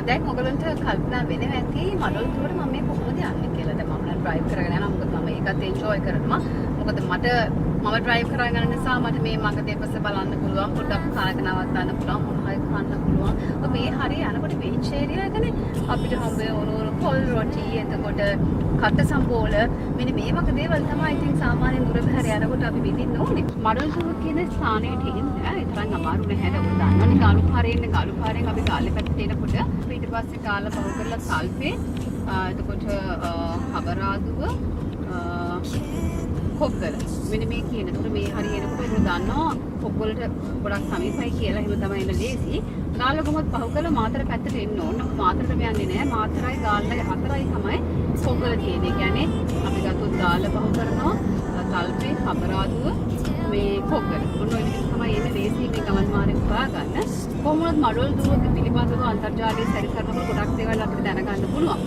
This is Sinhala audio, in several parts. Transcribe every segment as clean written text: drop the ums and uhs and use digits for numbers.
දැන් ඔයගලන්ට කල්පනා වෙනවා ඇති මඩොල් දුවට මම මේ කොහොමද යන්නේ කියලා. දැන් මම නම් ඩ්‍රයිව් කරගෙන යනවා. මොකද මම ඒකත් එන්ජොයි කරනවා. මොකද මම ඩ්‍රයිව් කරගෙන යන නිසා මට මේ මඟ දෙපස බලන්න පුළුවන්. පොඩ්ඩක් කාරක නවත්තන්න පුළුවන්. මොනවයි කන්න පුළුවන්. මේ හරිය යනකොට බීච් ඒරියා එකනේ අපිට හම්බ වෙන පොල් රොටි එතකොට කට සම්බෝල මෙන්න මේ වගේ දේවල් තමයි ඉතින් සාමාන්‍යයෙන් දුර බැහැර යනකොට අපි විඳින්න ඕනේ. මඩොල් දුව කියන ස්ථානයට එන්න ඒ තරම් අමාරු නැහැ නේද? දන්නවනේ ගාලු පාරෙන් අපි ගාල්ලේ පැත්තට එනකොට ඊට පස්සේ කාලා පහු කරලා සල්පේ එතකොට හබරාදුව කොග්ගල මෙන්න මේ කියන. එතකොට මේ හරිය එනකොට ඔයගොල්ලෝ දන්නවා කොග්ගලට ගොඩක් සමීපයි කියලා. එහෙම තමයි එන්න ලේසි. ගාල්ලගමත් පහු කරලා මාතර පැත්තට එන්න ඕන. මාතරට යන්නේ නැහැ. මාතරයි ගාල්ලයි අතරයි තමයි කොග්ගල තියෙන්නේ. කියන්නේ අපි ගත්තොත් ගාල්ල පහු කරනවා සල්පේ හබරාදුව මේ කොග්ගල. ඔන්න ඔය විදිහට තමයි එන්නේ ලේසි මේ ගමන් මාර්ගය හොයාගන්න. කොහොමවත් මඩොල් දුවක පිළිබඳව අන්තර්ජාලයේ සැරිසරනකොට ගොඩක් දේවල් අපිට දැනගන්න පුළුවන්.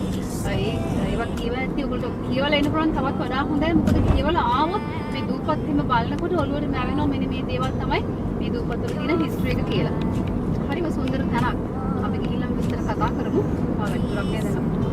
ඒවා කියවලා ඇති ඔයගොල්ලෝ කියවලා එන්න පුළුවන් තවත් වඩා හොඳයි. මොකද කියවලා ආවොත් මේ දූපත් හිම බලනකොට ඔළුවට මැවෙනවා මෙන්න මේ දේවල් තමයි මේ දූපත් වල තියෙන හිස්ටරි එක කියලා. හරිම සුන්දර තැනක්. අපි ගිහිල්ලා විස්තර කතා කරමු. ආවත් තුරක් නෑ දැන් අපිට.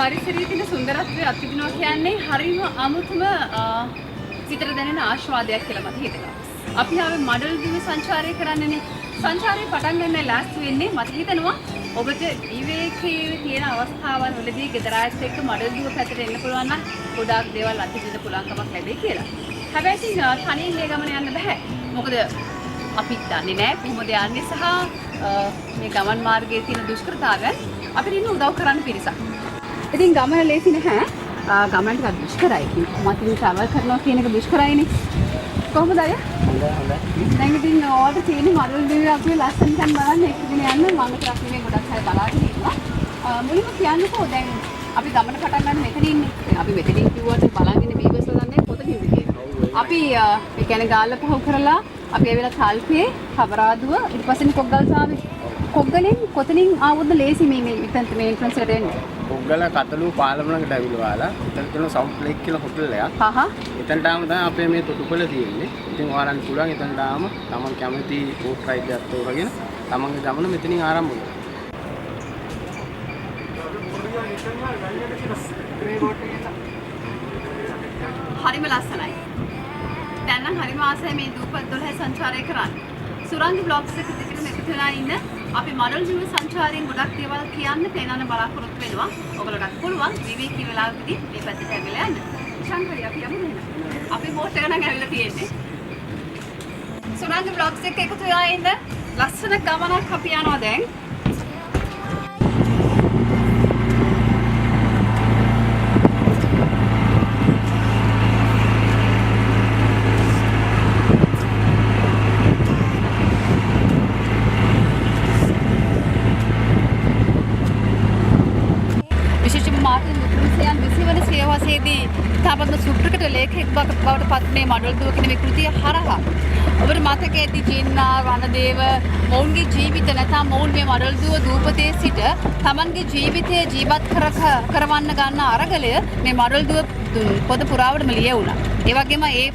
පරිසරයේ තියෙන සුන්දරත්වය අත්විඳිනවා කියන්නේ හරිම අමුතුම සිතට දැනෙන ආස්වාදයක් කියලා මට හිතෙනවා. අපි ආවේ මඩොල් දිව සංචාරය කරන්නනේ. සංචාරය පටන් ගන්න ලෑස්ති වෙන්නේ මට හිතෙනවා ඔබට විවේකයේ තියෙන අවස්ථාවන් වලදී ගෙදර අයත් එක්ක මඩොල් දිව පැත්තට එන්න පුළුවන් නම් ගොඩාක් දේවල් අත්විඳින්න පුළුවන්කමක් ලැබෙයි කියලා. හැබැයි ඉතින් තනියෙන් මේ ගමන යන්න බෑ. මොකද අපි දන්නේ නැහැ කොහොමද යන්නේ සහ මේ ගමන් මාර්ගයේ තියෙන දුෂ්කරතාවයන් අපිට ඉන්න උදව් කරන්න පිරිසක්. ඉතින් ගමන ලේසි නැහැ. ගමන ටිකක් දුෂ්කරයි. මම ඉතින් ට්‍රැවල් කරනවා කියන එක දුෂ්කරයිනේ. කොහොමද අය? හොඳයි. දැන් ඉතින් ඔයාලට තියෙන මඩොල් දිවේ අපි ලස්සන තැන් බලන්න එක්කගෙන යන්න මම ටිකක් නෙමෙයි ගොඩක් අය බලාගෙන ඉන්නවා. මුලින්ම කියන්නකෝ දැන් අපි ගමන පටන් ගන්න මෙතන ඉන්නේ. අපි මෙතනින් කිව්වට බලන්නේ බීබස් වලන්නේ කොතනින්ද කියන්නේ. අපි ඒ කියන්නේ ගාල්ල පහු කරලා අපි ඒ වෙලාව තල්පේ හබරාදුව ඊට පස්සේ කොග්ගල් සාමි කොග්ගලෙන් කොතනින් ආවොත් ලේසි මේ මෙතන මේ එන්ට්‍රන්ස් එකට එන්නේ. කොග්ගල කතලු පාලම ළඟට ඇවිල්ලා වාලා එතන තියෙන සවුත් ලේක් කියලා හොටල් එකක්. එතනට ආවම තමයි අපේ මේ තොටුපළ තියෙන්නේ. ඉතින් ඔයාලන් පුළුවන් එතනට ආවම තමන් කැමති බෝට් රයිඩ් එකක් තෝරගෙන තමන්ගේ ගමන මෙතනින් ආරම්භ කරන්න. හරිම ලස්සනයි. දැන් නම් හරිම ආසයි මේ දූපත් 12 සංචාරය කරන්න. සුරංගි බ්ලොග්ස් එක දිගටම එකතු වෙලා ඉන්න. අපි මඩොල් දිව සංචාරයෙන් ගොඩක් දේවල් කියන්න තේනන බලාපොරොත්තු වෙනවා. ඔයගොල්ලන්ට පුළුවන් විවේකී වෙලාවකදී මේ පැත්තට ඇවිල්ලා යන්න. ශංකරි අපි යමු නේද? අපි බෝට් එක නම් ඇවිල්ලා තියෙන්නේ. සුරංගි බ්ලොග්ස් එක එකතු වෙලා ඉන්න. ලස්සන ගමනක් අපි යනවා දැන්. තාපත්ම සුප්‍රකට ලේඛක බවට පත් මේ මඩොල් දුව කියන මේ කෘතිය හරහා ඔබට මතක ඇති ජින්නා රණදේව මොවුන්ගේ ජීවිත නැත්නම් මොවුන් මේ මඩොල් දුව දූපතේ සිට තමන්ගේ ජීවිතය ජීවත් කරවන්න ගන්න අරගලය මේ මඩොල් දුව පොත පුරාවටම ලියවුණා. ඒ වගේම ඒ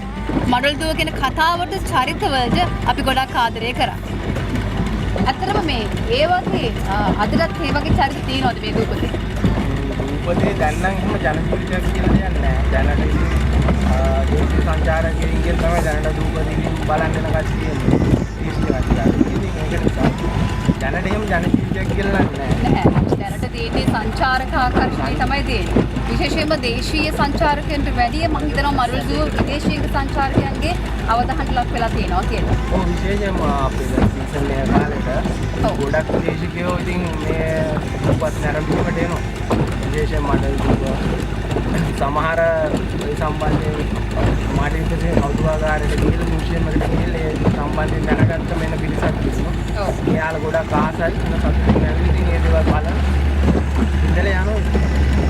මඩොල් දුව කියන කතාවට චරිතවලට අපි ගොඩක් ආදරය කරා. ඇත්තටම මේ ඒ වගේ අදටත් මේ වගේ චරිත තියෙනවද මේ දූපතේ? දූපතේ දැන් නම් එහෙම ජනප්‍රියයක් කියලා දෙයක් නැහැ. දැනට දේශීය සංචාරකයන්ගෙන් තමයි දැනට දූපතේ බලන්න යන කට්ටිය තියෙන්නේ. ජන ජීවිතයක් කියලා නැහැ. දැනට තියෙන්නේ සංචාරක ආකර්ෂණය තමයි තියෙන්නේ. විශේෂයෙන්ම දේශීය සංචාරකයන්ට වැඩිය මම හිතනවා මරුල්දුව විදේශීය සංචාරකයන්ගේ අවධානයට ලක් වෙලා තියෙනවා කියලා. ඔව් විශේෂයෙන්ම අපේ සීසන් එක කාලෙට ගොඩක් දේශිකයෝ ඉතින් මේ උපත් නැරඹීමට එනවා. විශේෂයෙන් මඩල්දුව සමහර ඒ සම්බන්ධයෙන් මාටින්සේ කෞතුකාගාරයට ගිහිල්ලා මියුසියම් එකට ගිහිල්ලා ඒ සම්බන්ධයෙන් දැනගත්ත මෙන්න පිරිසක් ඉන්නවා. ඔව්. එයාලා ගොඩක් ආසයි වෙන සතුටින් ඇවිල්ලා ඉතින් ඒ දේවල් බලන ඉඳලා යනවා.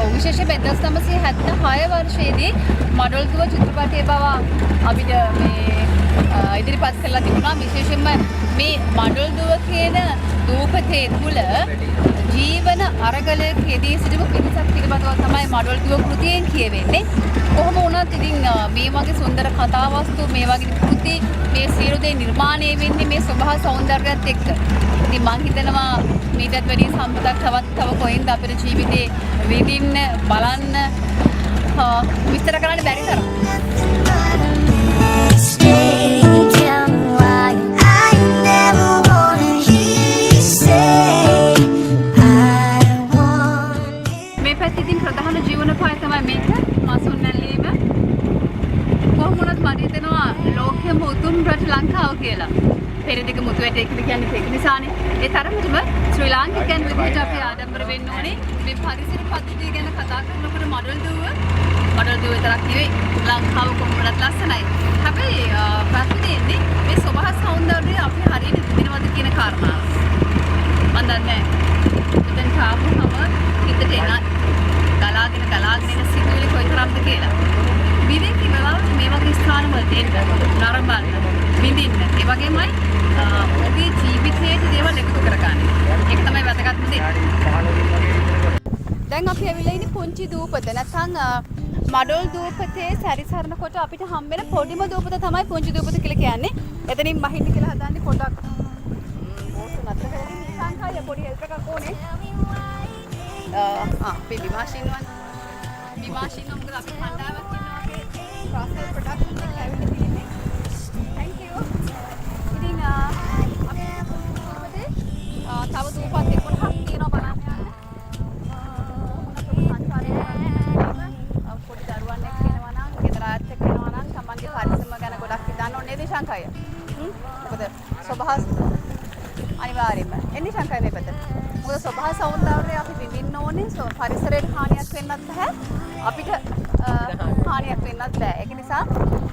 ඔව් විශේෂයෙන් 1976 වර්ෂයේදී මඩල්දුව චිත්‍රපටයේ බව අපිට මේ ඉදිරිපත් කරලා තිබුණා. විශේෂයෙන්ම මේ මඩල්දුව කියන දූපතේ තුල ජීවන අරගලයකදී සිටින පිරිසක් පිළිබඳව තමයි මඩල්දුව කෘතියෙන් කියවෙන්නේ. කොහොම වුණත් ඉතින් මේ වගේ සුන්දර කතාවස්තු මේ වගේ කෘති මේ සියලු දේ නිර්මාණය වෙන්නේ මේ සබහා සෞන්දර්යයත් එක්ක. ඉතින් මම හිතනවා මීටත් වැඩි සම්පතක් තව කොහෙන්ද අපේ ජීවිතේ විඳින්න බලන්න විස්තර කරන්න බැරි තරම්. මේ පැත්තේ ඉතින් ප්‍රධාන ජීවනෝපාය තමයි මේක මසුන් නැල්ලීම. කොහොම වුණත් මට හිතෙනවා ලෝකෙම උතුම් රට ලංකාව කියලා. පෙරදිග මුතු වැටේ කියලා කියන්නේ ඒක නිසානේ. ඒ තරමටම ශ්‍රී ලාංකිකයන් විදිහට අපි ආඩම්බර වෙන්න ඕනේ. මේ පරිසර පද්ධතිය ගැන කතා කරනකොට මඩල්දුව විතරක් නෙවෙයි ලංකාව කොහොමදත් ලස්සනයි. හැබැයි ප්‍රශ්නේ තියෙන්නේ මේ සබහා සෞන්දර්යය අපි හරියට විඳිනවද කියන කාරණාව. මම දන්නේ නැහැ. දැන් ආපුවම හිතට එන ගලාගෙන එන සිතුවිලි කොයිතරම්ද කියලා. විවේකී වෙලාවට මේ වගේ ස්ථානවල දෙන්න නරඹන්න විඳින්න. ඒ වගේමයි ඔබේ ජීවිතයේ දේවල් එකතු කරගන්න. ඒක තමයි වැදගත්ම දේ. දැන් අපි ඇවිල්ලා ඉන්නේ පුංචි දූපත. නැත්නම් මඩොල් දූපතේ සැරිසරනකොට අපිට හම්බෙන පොඩිම දූපත තමයි පුංචි දූපත කියලා කියන්නේ. එතනින් බහින්න කියලා හදන්නේ පොඩක් බෝට් නතර කරගෙන සංඛාය පොඩි හෙල්ප් එකක් ඕනේ. අපි විමාශින් මොකද අපි කණ්ඩායමක් ඉන්නවා වගේ ප්‍රොසෙස් ප්‍රොඩක්ෂන් එක ඇවිල්ලා තියෙන්නේ. Thank you. ඉතින් අපි කොහොමද තව දූපත් එක්කම තියෙනවා බලන්න යන්න. පොඩි දරුවන් එක්ක එනවා නම් ගෙදර අයත් එක්ක එනවා නම් තමන්ගේ පරිස්සම ගැන ගොඩක් හිතන්න ඕනේ නේද ශංකය? මොකද සබහා අනිවාර්යයෙන්ම එන්නේ ශංකය මේ පැත්තට. මොකද සබහා සෞන්දර්යය අපි විඳින්න ඕනේ. පරිසරයට හානියක් වෙන්නත් බෑ. අපිට හානියක් වෙන්නත් බෑ. ඒක නිසා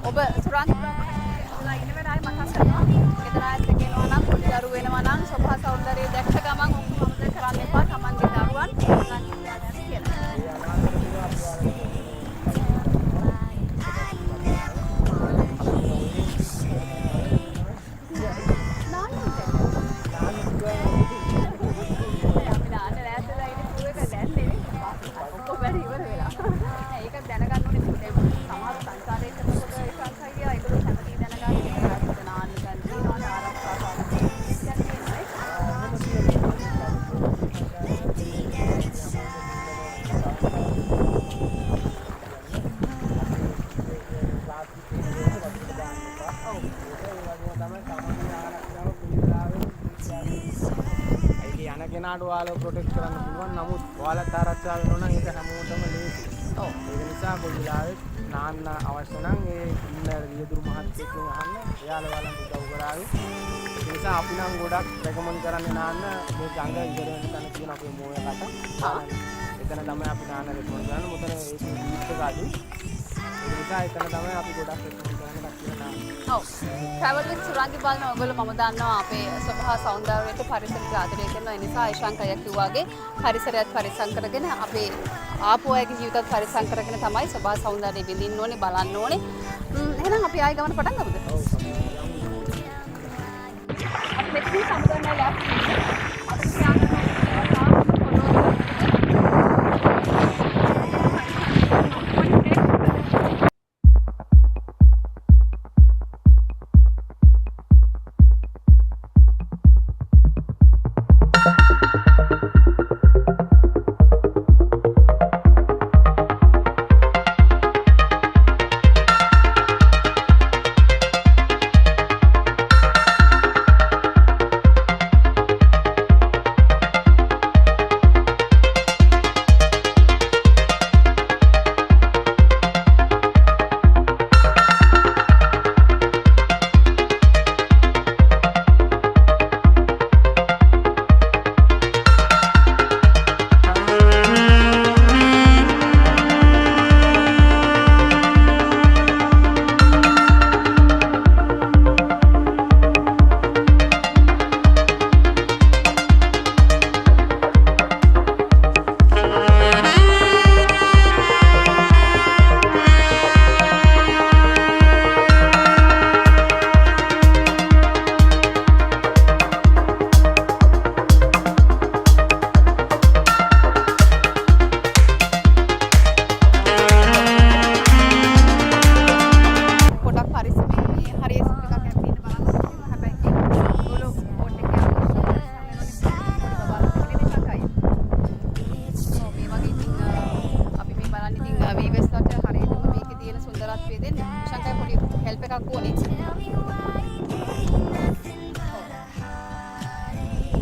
ඔබ සුරංගි ප්‍රෝග්‍රෑම් ඉන්න වෙලාවේ මතක් කරනවා. ගෙදර අයත් එක්ක එනවා නම් පොඩි දරුවෝ එනවා නම් සබහා සෞන්දර්යය දැක්ක ගමන් ඔක්කොම අමතක කරන්න එපා. තමන්ගේ දරුවන් කියලා. කෙනාට ඔයාලව ප්‍රොටෙක්ට් කරන්න පුළුවන්. නමුත් ඔයාලට ආරක්ෂා වෙනවා නම් ඒක හැමෝටම ලේසි. ඔව්. ඒක නිසා කොයි වෙලාවෙත් නාන්න අවශ්‍ය නම් ඒ ඉන්න රියදුරු මහත්තයෙක්ගෙන් අහන්න. එයාලා ඔයාලන්ට උදව් කරાવી. ඒ නිසා අපි නම් ගොඩක් රෙකමන්ඩ් කරන්නේ නාන්න මේ ගඟ ඉවර වෙන තැන තියෙන අපේ මෝයකට. එතන තමයි අපි නාන්න රෙකමන්ඩ් කරන්නේ. මොකද ඒක ජීවිත කාඩු. ඒ නිසා එතන තමයි අපි ගොඩක් රෙකමන්ඩ් කරන්නේ කියලා. ඔව්. travel with සුරංගි බලන ඔයගොල්ලෝ මම දන්නවා අපේ සබහා සෞන්දර්යයට පරිසරයට ආදරය කරනවා. ඒ නිසා ආශංකය කිව්වාගේ පරිසරයත් පරිසම් කරගෙන අපේ ආපු අයගේ ජීවිතත් පරිසම් කරගෙන තමයි සබහා සෞන්දර්යය විඳින්න ඕනේ බලන්න ඕනේ. එහෙනම් අපි ආයෙ ගමන පටන් ගමුද? ඔව්. අපි මෙතන සමුදන්න ලැබ්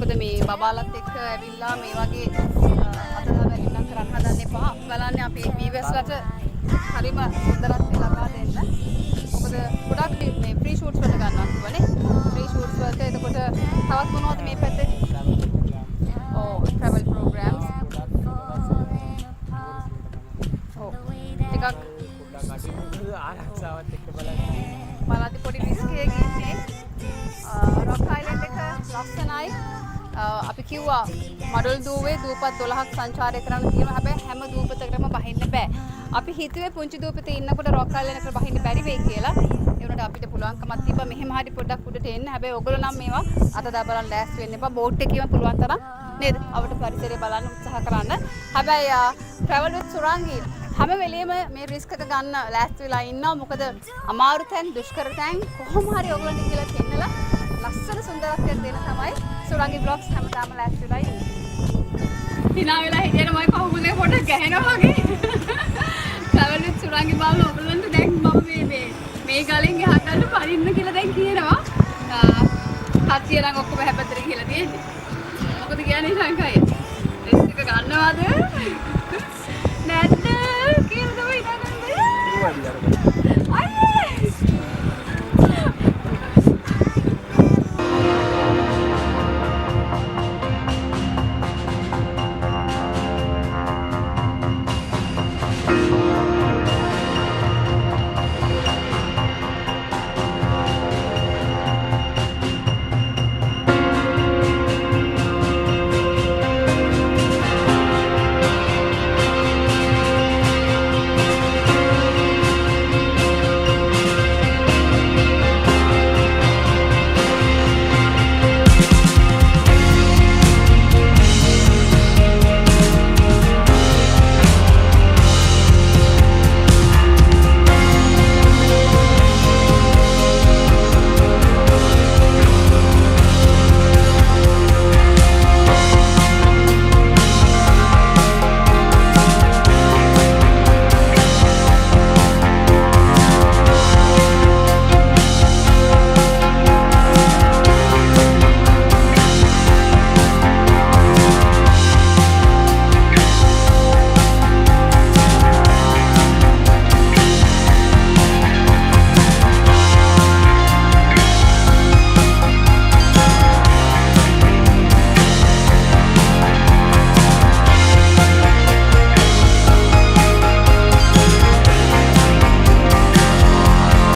මොකද මේ බබාලත් එක්ක ඇවිල්ලා මේ වගේ අතදාලා ඉන්න කරන්න හදන්න එපා. බලන්න අපේ වීවර්ස්ලට හරිම සුන්දරත්වය ලබා දෙන්න. මොකද ගොඩක් මේ ෆ්‍රී ෂූට්ස් වලට ගන්නවා කිව්වනේ. ෆ්‍රී ෂූට්ස් වලට එතකොට තවත් මොනවද මේ පැත්තේ? travel programs. ටිකක් ආරක්ෂාවත් එක්ක බලන්න. බලද්දි පොඩි රිස්ක් එකක් ඉන්නේ. රොක් අයිලන්ඩ් එක ලස්සනයි. අපි කිව්වා මඩොල් දූවේ දූපත් 12ක් සංචාරය කරන්න තියෙනවා. හැබැයි හැම දූපතකටම බහින්න බෑ. අපි හිතුවේ පුංචි දූපතේ ඉන්නකොට රොක් අයිලන්ඩ් එකට බහින්න බැරි වෙයි කියලා. ඒ වුණාට අපිට පුළුවන්කමක් තිබ්බා මෙහෙම හරි පොඩ්ඩක් උඩට එන්න. හැබැයි ඔයගොල්ලෝ නම් මේවා අතදා බලන්න ලෑස්ති වෙන්න එපා. බෝට් එකේම පුළුවන් තරම් නේද? අපිට පරිසරය බලන්න උත්සාහ කරන්න. හැබැයි travel with සුරංගි හැම වෙලෙම මේ රිස්ක් එක ගන්න ලෑස්ති වෙලා ඉන්නවා. මොකද අමාරු තැන්, දුෂ්කර තැන් කොහොම හරි ඔයගොල්ලන්ට කියලා පෙන්නලා ලස්සන සුන්දරත්වයක් දෙන්න තමයි සුරංගි බ්ලොග්ස් හැමදාම ලෑස්ති වෙලා ඉන්නේ. hina වෙලා හිටියට මම කොහොමද පොඩක් ගහනවා වගේ. travel with සුරංගි බලන්න ඔයගොල්ලන්ට දැන් මම මේ ගලෙන් එහා ගන්න පරින්න කියලා දැන් කියනවා. කට්ටිය නම් ඔක්කොම හැපතර කියලා තියෙන්නේ. මොකද කියන්නේ ශංකය? රිස්ක් එක ගන්නවද? නැද්ද? කියලා තමයි හිතන්නේ.